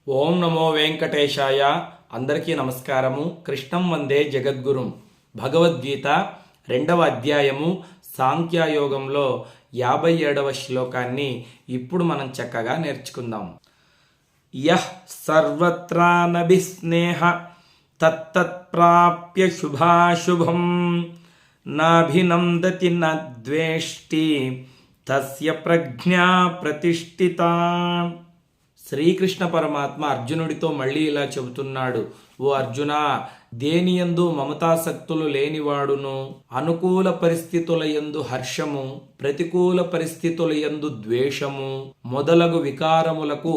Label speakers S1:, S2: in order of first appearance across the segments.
S1: ఓం నమో వెంకటేశాయ. అందరికీ నమస్కారము. కృష్ణం వందే జగద్గురుం. భగవద్గీత 2వ అధ్యాయము సాంఖ్యయోగంలో 57వ శ్లోకాన్ని ఇప్పుడు మనం చక్కగా నేర్చుకుందాం. యః సర్వత్రా నభిస్నేహ తత్తత్ప్రాప్య శుభాశుభం నాభినందతి నద్వేష్టి తస్య ప్రజ్ఞా ప్రతిష్ఠిత. శ్రీకృష్ణ పరమాత్మ అర్జునుడితో మళ్ళీ ఇలా చెబుతున్నాడు, ఓ అర్జున, దేనియందు మమతాసక్తులు లేనివాడును, అనుకూల పరిస్థితుల యందు హర్షము, ప్రతికూల పరిస్థితుల యందు ద్వేషము మొదలగు వికారములకు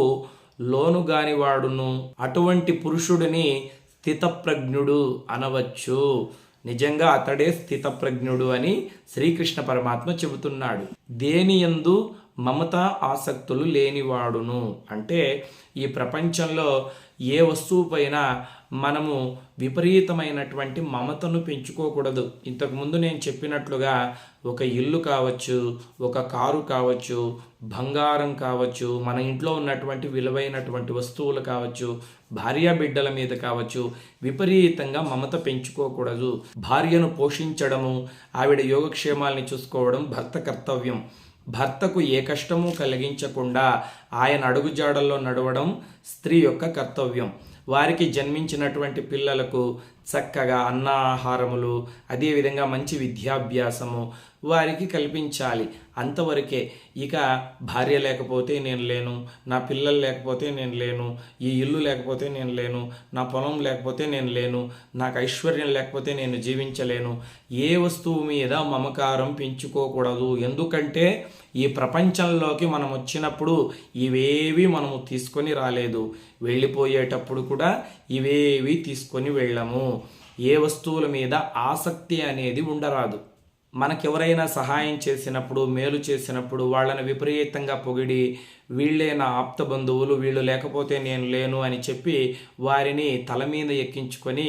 S1: లోనుగానివాడును, అటువంటి పురుషుడిని స్థితప్రజ్ఞుడు అనవచ్చు. నిజంగా అతడే స్థితప్రజ్ఞుడు అని శ్రీకృష్ణ పరమాత్మ చెబుతున్నాడు. దేనియందు మమత ఆసక్తులు లేనివాడును అంటే ఈ ప్రపంచంలో ఏ వస్తువు పైన మనము విపరీతమైనటువంటి మమతను పెంచుకోకూడదు. ఇంతకుముందు నేను చెప్పినట్లుగా ఒక ఇల్లు కావచ్చు, ఒక కారు కావచ్చు, బంగారం కావచ్చు, మన ఇంట్లో ఉన్నటువంటి విలువైనటువంటి వస్తువులు కావచ్చు, భార్య బిడ్డల మీద కావచ్చు, విపరీతంగా మమత పెంచుకోకూడదు. భార్యను పోషించడము, ఆవిడ యోగక్షేమాల్ని చూసుకోవడం భర్త కర్తవ్యం. భర్తకు ఏ కష్టము కలిగించకుండా ఆయన అడుగుజాడల్లో నడవడం స్త్రీ యొక్క కర్తవ్యం. వారికి జన్మించినటువంటి పిల్లలకు చక్కగా అన్నాహారములు, అదేవిధంగా మంచి విద్యాభ్యాసము వారికి కల్పించాలి. అంతవరకే. ఇక భార్య లేకపోతే నేను లేను, నా పిల్లలు లేకపోతే నేను లేను, ఈ ఇల్లు లేకపోతే నేను లేను, నా పొలం లేకపోతే నేను లేను, నాకు ఐశ్వర్యం లేకపోతే నేను జీవించలేను, ఏ వస్తువు మీద మమకారం పెంచుకోకూడదు. ఎందుకంటే ఈ ప్రపంచంలోకి మనం వచ్చినప్పుడు ఇవేవి మనము తీసుకొని రాలేదు, వెళ్ళిపోయేటప్పుడు కూడా ఇవేవి తీసుకొని వెళ్ళము. ఏ వస్తువుల మీద ఆసక్తి అనేది ఉండరాదు. మనకెవరైనా సహాయం చేసినప్పుడు, మేలు చేసినప్పుడు వాళ్ళని విపరీతంగా పొగిడి, వీళ్ళే నా ఆప్త బంధువులు, వీళ్ళు లేకపోతే నేను లేను అని చెప్పి వారిని తల మీద ఎక్కించుకొని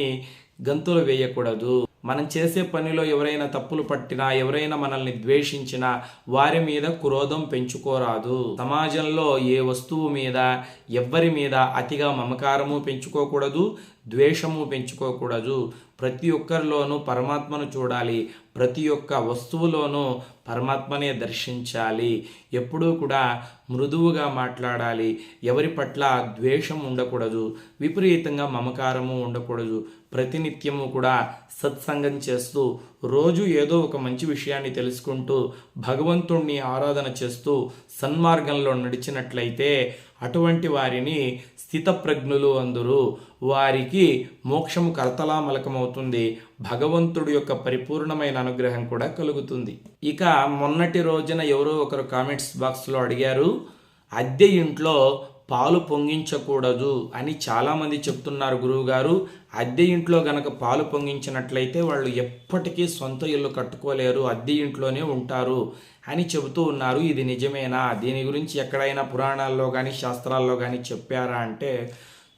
S1: గంతులు వేయకూడదు. మనం చేసే పనిలో ఎవరైనా తప్పులు పట్టినా, ఎవరైనా మనల్ని ద్వేషించినా వారి మీద క్రోధం పెంచుకోరాదు. సమాజంలో ఏ వస్తువు మీద, ఎవ్వరి మీద అతిగా మమకారము పెంచుకోకూడదు, ద్వేషము పెంచుకోకూడదు. ప్రతి ఒక్కరిలోనూ పరమాత్మను చూడాలి, ప్రతి ఒక్క వస్తువులోనూ పరమాత్మనే దర్శించాలి. ఎప్పుడూ కూడా మృదువుగా మాట్లాడాలి, ఎవరి పట్ల ద్వేషం ఉండకూడదు, విపరీతంగా మమకారము ఉండకూడదు. ప్రతినిత్యము కూడా సత్సంగం చేస్తూ, రోజు ఏదో ఒక మంచి విషయాన్ని తెలుసుకుంటూ, భగవంతుణ్ణి ఆరాధన చేస్తూ సన్మార్గంలో నడిచినట్లయితే అటువంటి వారిని స్థితప్రజ్ఞులు అందురు. వారికి మోక్షము కరతలామలకమవుతుంది. భగవంతుడి యొక్క పరిపూర్ణమైన అనుగ్రహం కూడా కలుగుతుంది. ఇక మొన్నటి రోజున ఎవరో ఒకరు కామెంట్స్ బాక్స్లో అడిగారు, అద్దె ఇంట్లో పాలు పొంగించకూడదు అని చాలామంది చెప్తున్నారు. గురువుగారు, అద్దె ఇంట్లో గనక పాలు పొంగించినట్లయితే వాళ్ళు ఎప్పటికీ సొంత ఇల్లు కట్టుకోలేరు, అద్దె ఇంట్లోనే ఉంటారు అని చెబుతూ ఉన్నారు. ఇది నిజమేనా? దీని గురించి ఎక్కడైనా పురాణాల్లో కానీ శాస్త్రాల్లో కానీ చెప్పారా అంటే,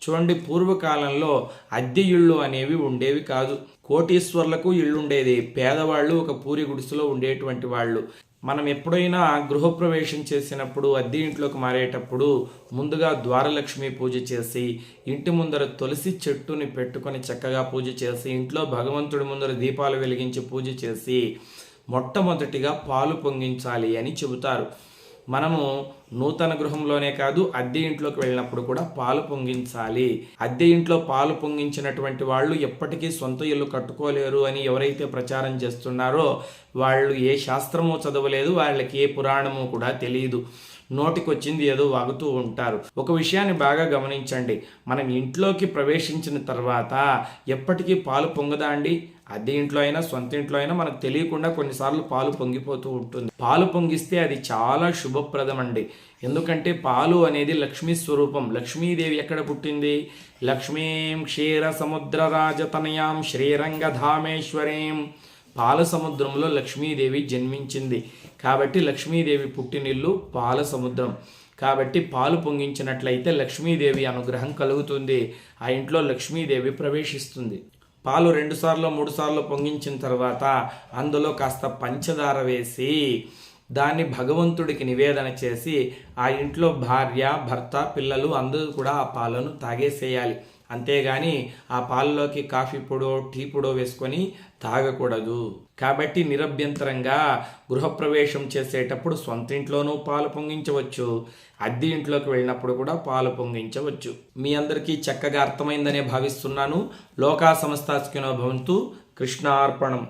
S1: చూడండి, పూర్వకాలంలో అద్దె ఇళ్ళు అనేవి ఉండేవి కాదు. కోటీశ్వర్లకు ఇళ్ళు ఉండేది, పేదవాళ్ళు ఒక పూరి గుడిసెలో ఉండేటువంటి వాళ్ళు. మనం ఎప్పుడైనా గృహప్రవేశం చేసినప్పుడు, అద్దె ఇంట్లోకి మారేటప్పుడు ముందుగా ద్వారలక్ష్మి పూజ చేసి, ఇంటి ముందర తులసి చెట్టుని పెట్టుకొని చక్కగా పూజ చేసి, ఇంట్లో భగవంతుడి ముందర దీపాలు వెలిగించి పూజ చేసి మొట్టమొదటిగా పాలు పొంగించాలి అని చెబుతారు. మనము నూతన గృహంలోనే కాదు, అద్దె ఇంట్లోకి వెళ్ళినప్పుడు కూడా పాలు పొంగించాలి. అద్దె ఇంట్లో పాలు పొంగించినటువంటి వాళ్ళు ఎప్పటికీ సొంత ఇల్లు కట్టుకోలేరు అని ఎవరైతే ప్రచారం చేస్తున్నారో వాళ్ళు ఏ శాస్త్రము చదవలేదు, వాళ్ళకి ఏ పురాణము కూడా తెలియదు. నోటికొచ్చింది ఏదో వాగుతూ ఉంటారు. ఒక విషయాన్ని బాగా గమనించండి, మనం ఇంట్లోకి ప్రవేశించిన తర్వాత ఎప్పటికీ పాలు పొంగదా అండి? అద్దె ఇంట్లో అయినా సొంత ఇంట్లో అయినా మనకు తెలియకుండా కొన్నిసార్లు పాలు పొంగిపోతూ ఉంటుంది. పాలు పొంగిస్తే అది చాలా శుభప్రదం అండి. ఎందుకంటే పాలు అనేది లక్ష్మీ స్వరూపం. లక్ష్మీదేవి ఎక్కడ పుట్టింది? లక్ష్మీం క్షీర సముద్ర రాజతనయాం శ్రీరంగధామేశ్వరీం. పాల సముద్రంలో లక్ష్మీదేవి జన్మించింది. కాబట్టి లక్ష్మీదేవి పుట్టినిల్లు పాల సముద్రం. కాబట్టి పాలు పొంగించినట్లయితే లక్ష్మీదేవి అనుగ్రహం కలుగుతుంది, ఆ ఇంట్లో లక్ష్మీదేవి ప్రవేశిస్తుంది. పాలు 2 సార్లు 3 సార్లు పొంగించిన తర్వాత అందులో కాస్త పంచదార వేసి దాన్ని భగవంతుడికి నివేదన చేసి ఆ ఇంట్లో భార్య, భర్త, పిల్లలు అందరూ కూడా ఆ పాలను తాగేసేయాలి. అంతేగాని ఆ పాలలోకి కాఫీ పొడో, టీ పొడో వేసుకొని తాగకూడదు. కాబట్టి నిరభ్యంతరంగా గృహప్రవేశం చేసేటప్పుడు సొంత ఇంట్లోనూ పాలు పొంగించవచ్చు, అద్దె ఇంట్లోకి వెళ్ళినప్పుడు కూడా పాలు పొంగించవచ్చు. మీ అందరికీ చక్కగా అర్థమైందనే భావిస్తున్నాను. లోకా సమస్తా సుఖినో భవంతు. కృష్ణార్పణం.